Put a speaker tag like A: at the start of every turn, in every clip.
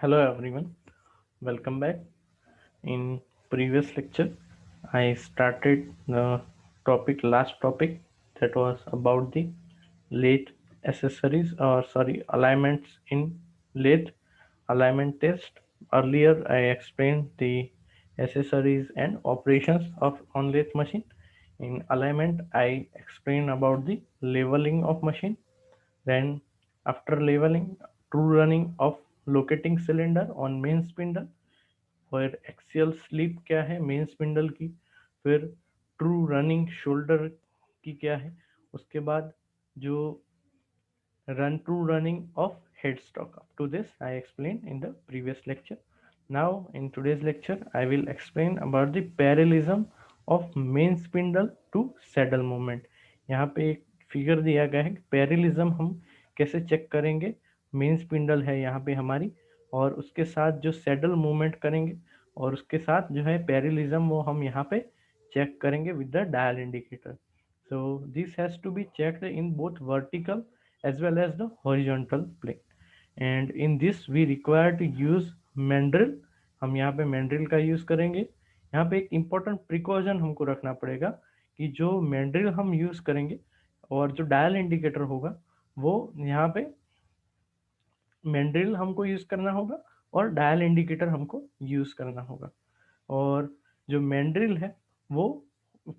A: Hello everyone, welcome back. In previous lecture, I started the last topic that was about the lathe accessories or alignments in lathe alignment test. Earlier, I explained the accessories and operations of on lathe machine. In alignment, I explained about the leveling of machine. Then after leveling, true running of locating cylinder on main spindle, फिर axial sleep क्या है main spindle की, फिर true running shoulder की क्या है, उसके बाद जो run to running of headstock. Up to this I explained in the previous lecture. Now in today's lecture I will explain about the parallelism of main spindle to saddle movement. यहाँ पे एक figure दिया गया है, पैरेलिज्म हम कैसे check करेंगे. Main spindle है यहाँ पे हमारी, और उसके साथ जो सैडल मूवमेंट करेंगे और उसके साथ जो है पैरेलिज्म वो हम यहाँ पे चेक करेंगे with the dial indicator. So this has to be checked in both vertical as well as the horizontal plane. And in this we require to use mandrel. हम यहाँ पे mandrel का यूज करेंगे. यहाँ पे एक important precaution हमको रखना पड़ेगा कि जो mandrel हम यूज करेंगे और जो डायल इंडिकेटर होगा वो यहाँ पे mandrel हमको यूज करना होगा और डायल इंडिकेटर हमको यूज करना होगा. और जो मैंड्रिल है वो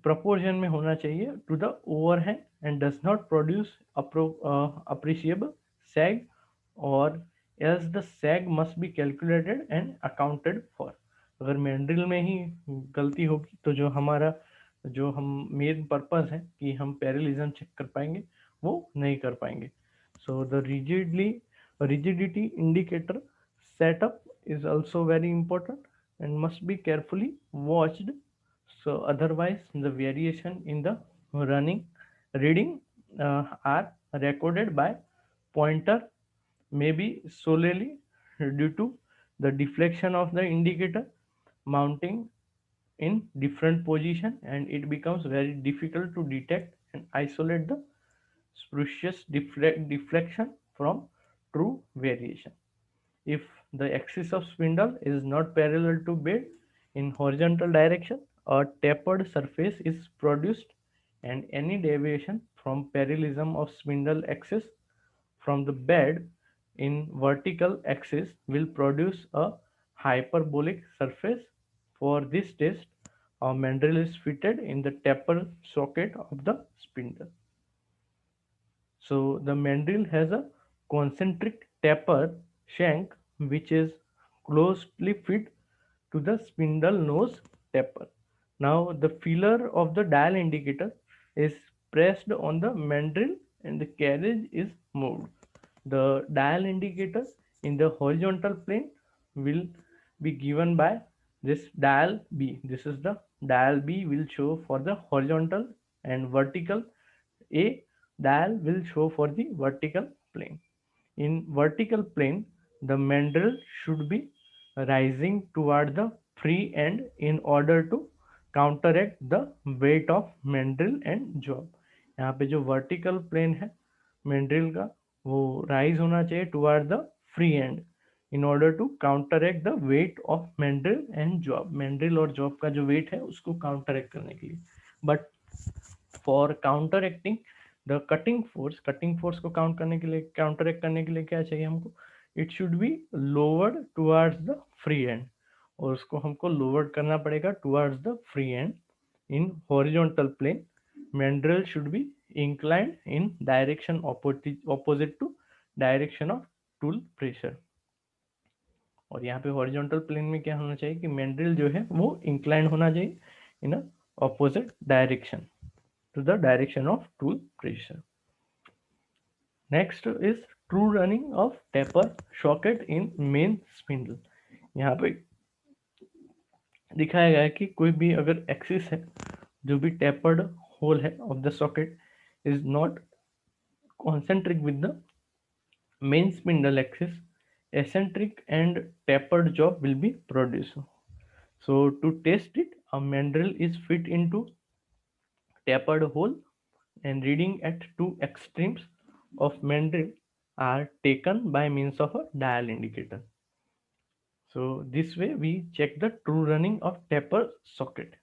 A: प्रपोर्शन में होना चाहिए to the overhang and does not produce appreciable sag, और as the sag must be calculated and accounted for. अगर मैंड्रिल में ही गलती होगी तो जो हमारा जो हम मेन पर्पस है कि हम पैरेलिज्म चेक कर पाएंगे वो नहीं कर पाएंगे. So the rigidity indicator setup is also very important and must be carefully watched, so otherwise the variation in the running reading are recorded by pointer may be solely due to the deflection of the indicator mounting in different position, and it becomes very difficult to detect and isolate the spurious deflection from true variation. If the axis of spindle is not parallel to bed in horizontal direction, a tapered surface is produced, and any deviation from parallelism of spindle axis from the bed in vertical axis will produce a hyperbolic surface. For this test, a mandrel is fitted in the taper socket of the spindle. So the mandrel has a concentric taper shank which is closely fit to the spindle nose taper. Now the feeler of the dial indicator is pressed on the mandrel and the carriage is moved. The dial indicator in the horizontal plane will be given by this dial B. This is the dial B will show for the horizontal, and vertical A dial will show for the vertical plane. In vertical plane, the mandrel should be rising toward the free end in order to counteract the weight of mandrel and job. यहाँ पे जो vertical plane है mandrel का वो rise होना चाहिए toward the free end in order to counteract the weight of mandrel and job. mandrel और job का जो वेट है उसको काउंटरएक्ट करने के लिए. But for counteracting the cutting force को काउंट करने के लिए काउंटर एक्ट करने के लिए क्या चाहिए हमको, it should be lowered towards the free end, और उसको हमको लोअर्ड करना पड़ेगा towards the free end in horizontal plane. mandrel should be inclined in direction opposite to direction of tool pressure. और यहाँ पे हॉरिजॉन्टल प्लेन में क्या होना चाहिए कि mandrel जो है वो इंक्लाइंड होना चाहिए इन अ opposite direction to the direction of tool pressure. Next is true running of taper socket in main spindle. यहाँ पे दिखाया गया है कि कोई भी अगर एक्सिस है, जो भी टेपर्ड होल है of the socket is not concentric with the main spindle axis, eccentric and tapered job will be produced. So to test it, a mandrel is fit into tapered hole, and reading at two extremes of mandrel are taken by means of a dial indicator. So this way we check the true running of taper socket.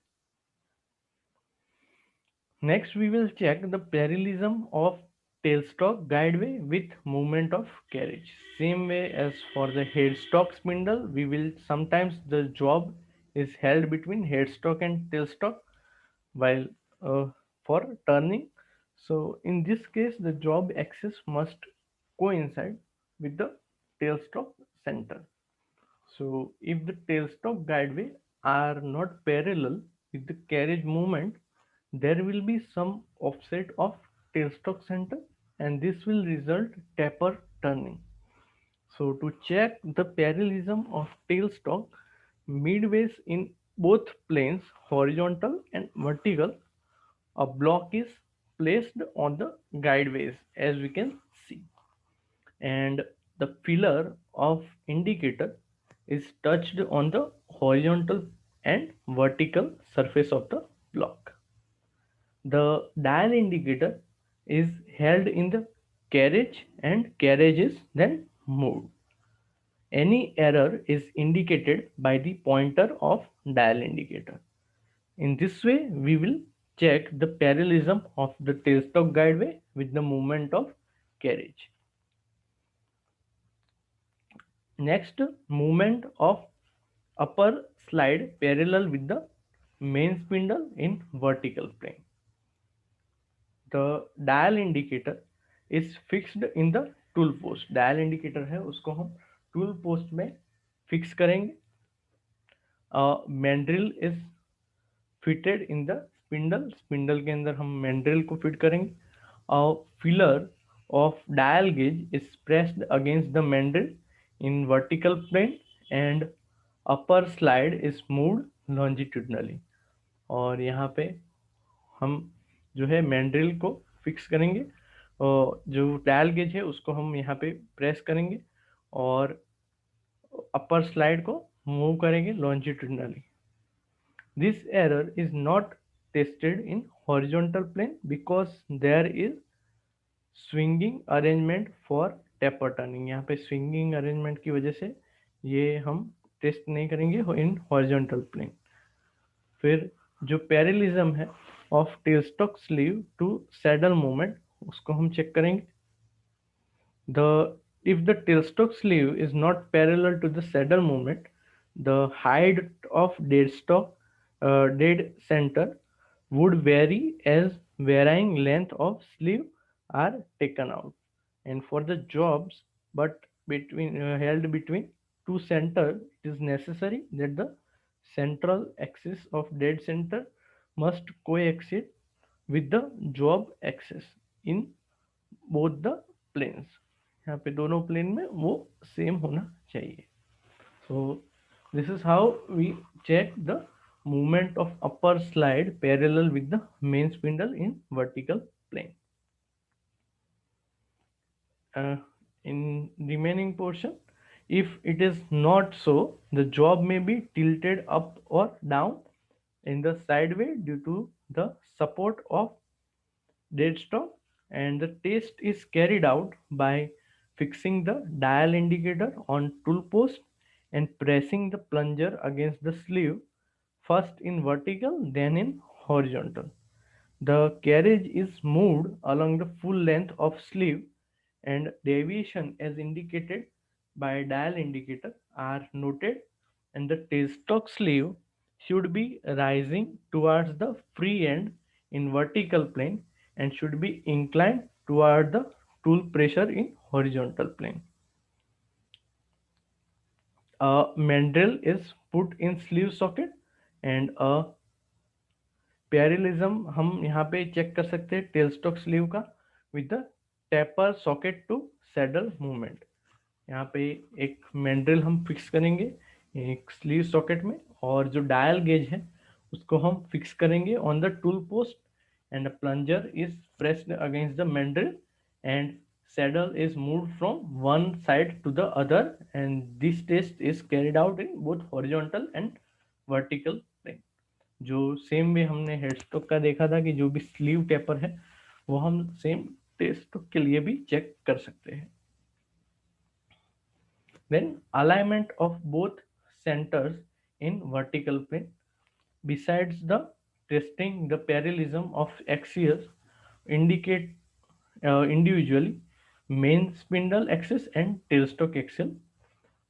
A: Next we will check the parallelism of tailstock guideway with movement of carriage. Same way as for the headstock spindle, we will sometimes the job is held between headstock and tailstock while uh, for turning. So in this case the job axis must coincide with the tailstock center. So if the tailstock guideway are not parallel with the carriage movement, there will be some offset of tailstock center and this will result taper turning. So to check the parallelism of tailstock midways in both planes, horizontal and vertical, a block is placed on the guideways as we can see, and the pillar of indicator is touched on the horizontal and vertical surface of the block. The dial indicator is held in the carriage and carriage is then moved. Any error is indicated by the pointer of dial indicator. In this way, we will check the parallelism of the tailstock guideway with the movement of carriage. Next, movement of upper slide parallel with the main spindle in vertical plane. The dial indicator is fixed in the tool post. Dial indicator है उसको हम tool post में fix करेंगे. Mandrel is fitted in the spindle. Spindle के अंदर हम mandrel को fit करेंगे. A filler of dial gauge is pressed against the mandrel in vertical plane and upper slide is moved longitudinally. और यहाँ पे हम जो है मैंड्रिल को फिक्स करेंगे और जो डायल गेज है उसको हम यहाँ पे प्रेस करेंगे और अपर स्लाइड को मूव करेंगे longitudinally. This error is not tested in horizontal plane because there is swinging arrangement for taper turning. यहाँ पे स्विंगिंग अरेंजमेंट की वजह से ये हम टेस्ट नहीं करेंगे इन हॉरिजॉन्टल प्लेन. फिर जो पैरेलिज्म है of tailstock sleeve to saddle movement उसको हम चेक करेंगे. The if the tailstock sleeve is not parallel to the saddle movement, the height of dead center would vary as varying length of sleeve are taken out. And for the jobs but between held between two center, it is necessary that the central axis of dead center must coexist with the job axis in both the planes. यहाँ पे दोनों plane में वो same होना चाहिए. So this is how we check the movement of upper slide parallel with the main spindle in vertical plane. In remaining portion, if it is not so, the job may be tilted up or down in the sideway due to the support of deadstock, and the test is carried out by fixing the dial indicator on tool post and pressing the plunger against the sleeve, first in vertical then in horizontal. The carriage is moved along the full length of sleeve and deviation as indicated by dial indicator are noted, and the tailstock sleeve should be rising towards the free end in vertical plane and should be inclined toward the tool pressure in horizontal plane. A mandrel is put in sleeve socket and a पैरेलिज्म हम यहाँ पे check कर सकते हैं tailstock sleeve का with the taper socket to saddle movement. यहाँ पे एक मैंड्रिल हम फिक्स करेंगे एक स्लीव सॉकेट में और जो डायल गेज है उसको हम फिक्स करेंगे on the tool post and plunger is pressed against the mandrill and saddle is moved from one side to the other, and this test is carried out in both horizontal and vertical plane. जो same way हमने headstock का देखा था कि जो भी sleeve taper है वो हम सेम टेस्टॉक के लिए भी चेक कर सकते हैं. Then alignment of both centers in vertical plane. Besides the testing the parallelism of axes indicate individually main spindle axis and tailstock axis,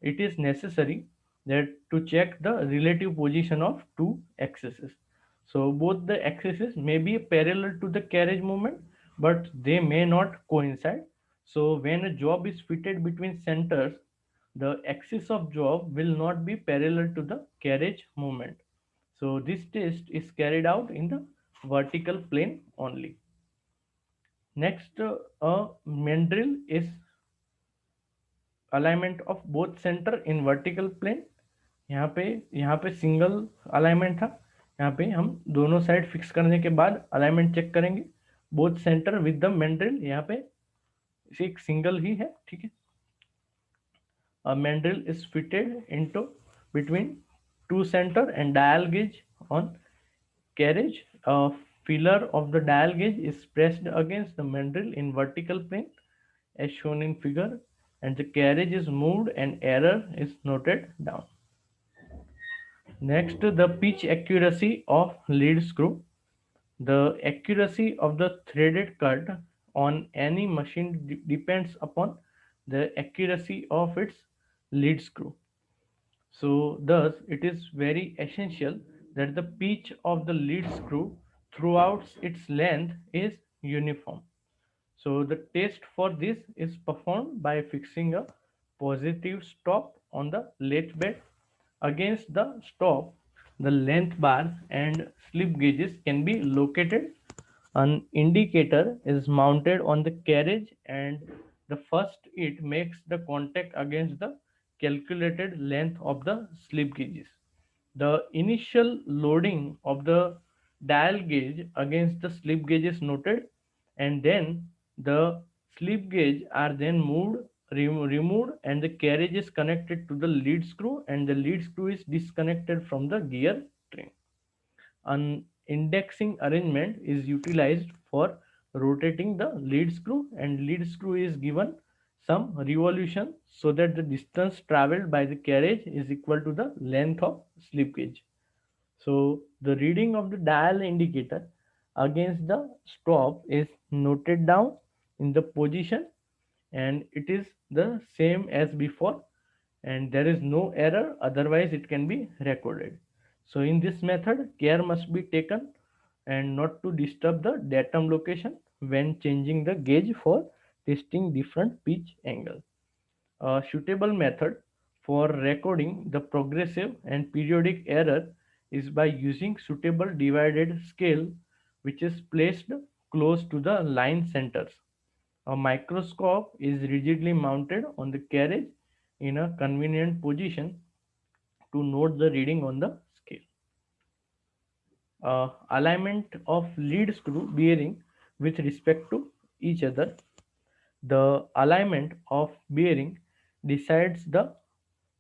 A: it is necessary that to check the relative position of two axes. So both the axes may be parallel to the carriage movement, but they may not coincide. So when a job is fitted between centers, the axis of job will not be parallel to the carriage movement. So this test is carried out in the vertical plane only. Next, a mandrel is alignment of both center in vertical plane. यहाँ पे single alignment था। यहाँ पे हम दोनों side fix करने के बाद अलाइनमेंट चेक करेंगे। Both centre with the mandrill, यहाँ पे एक सिंगल ही है, ठीक है। A mandrel is fitted into between two center and dial gauge on carriage. A feeler of the dial gauge is pressed against the mandrel in vertical plane as shown in figure, and the carriage is moved and error is noted down. Next, the pitch accuracy of lead screw. The accuracy of the threaded cut on any machine depends upon the accuracy of its lead screw. So, thus, it is very essential that the pitch of the lead screw throughout its length is uniform. So, the test for this is performed by fixing a positive stop on the lathe bed. Against the stop, the length bar and slip gauges can be located. An indicator is mounted on the carriage, and the first it makes the contact against the calculated length of the slip gauges. The initial loading of the dial gauge against the slip gauge is noted, and then the slip gauge are then removed, and the carriage is connected to the lead screw, and the lead screw is disconnected from the gear train. An indexing arrangement is utilized for rotating the lead screw, and lead screw is given some revolution so that the distance traveled by the carriage is equal to the length of slip gauge. So the reading of the dial indicator against the stop is noted down in the position, and it is the same as before, and there is no error, otherwise it can be recorded. So in this method care must be taken and not to disturb the datum location when changing the gauge for testing different pitch angle. A suitable method for recording the progressive and periodic error is by using suitable divided scale which is placed close to the line centers. A microscope is rigidly mounted on the carriage in a convenient position to note the reading on the scale. Alignment of lead screw bearing with respect to each other. The alignment of bearing decides the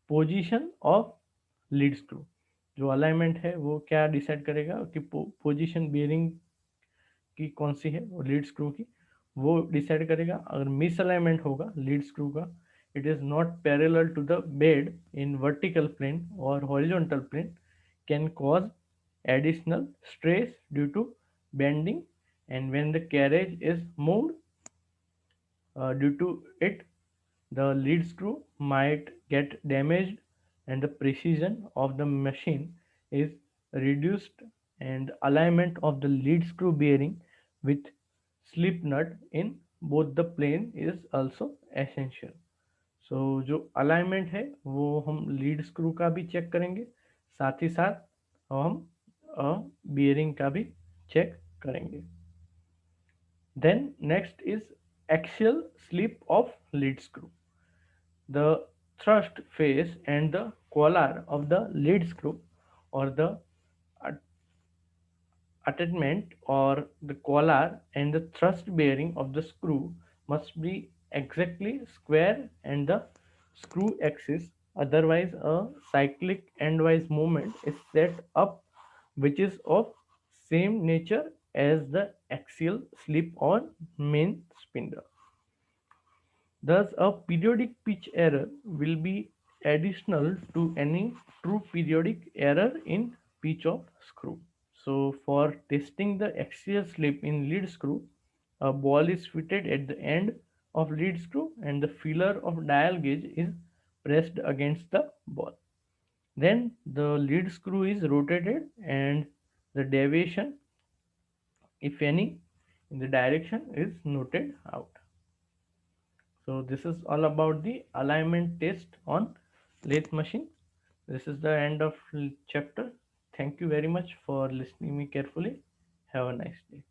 A: position of lead screw. जो alignment है वो क्या decide करेगा कि position bearing की कौन सी है, और लीड स्क्रू की वो डिसाइड करेगा। अगर मिस अलाइनमेंट होगा लीड स्क्रू का, it is not parallel to the bed in vertical plane और horizontal plane, can cause additional stress due to bending, and when the carriage is moved due to it, the lead screw might get damaged and the precision of the machine is reduced, and alignment of the lead screw bearing with slip nut in both the plane is also essential. So जो alignment है वो हम lead screw का भी check करेंगे, साथ ही साथ हम bearing का भी चेक करेंगे. Then next is axial slip of lead screw. The thrust face and the collar of the lead screw, or the attachment or the collar and the thrust bearing of the screw must be exactly square and the screw axis, otherwise a cyclic endwise movement is set up which is of same nature as the axial slip on main spindle. Thus, a periodic pitch error will be additional to any true periodic error in pitch of screw. So for testing the axial slip in lead screw, a ball is fitted at the end of lead screw and the feeler of dial gauge is pressed against the ball. Then the lead screw is rotated and the deviation, if any, in the direction is noted out. So this is all about the alignment test on lathe machine. This is the end of chapter. Thank you very much for listening me carefully. Have a nice day.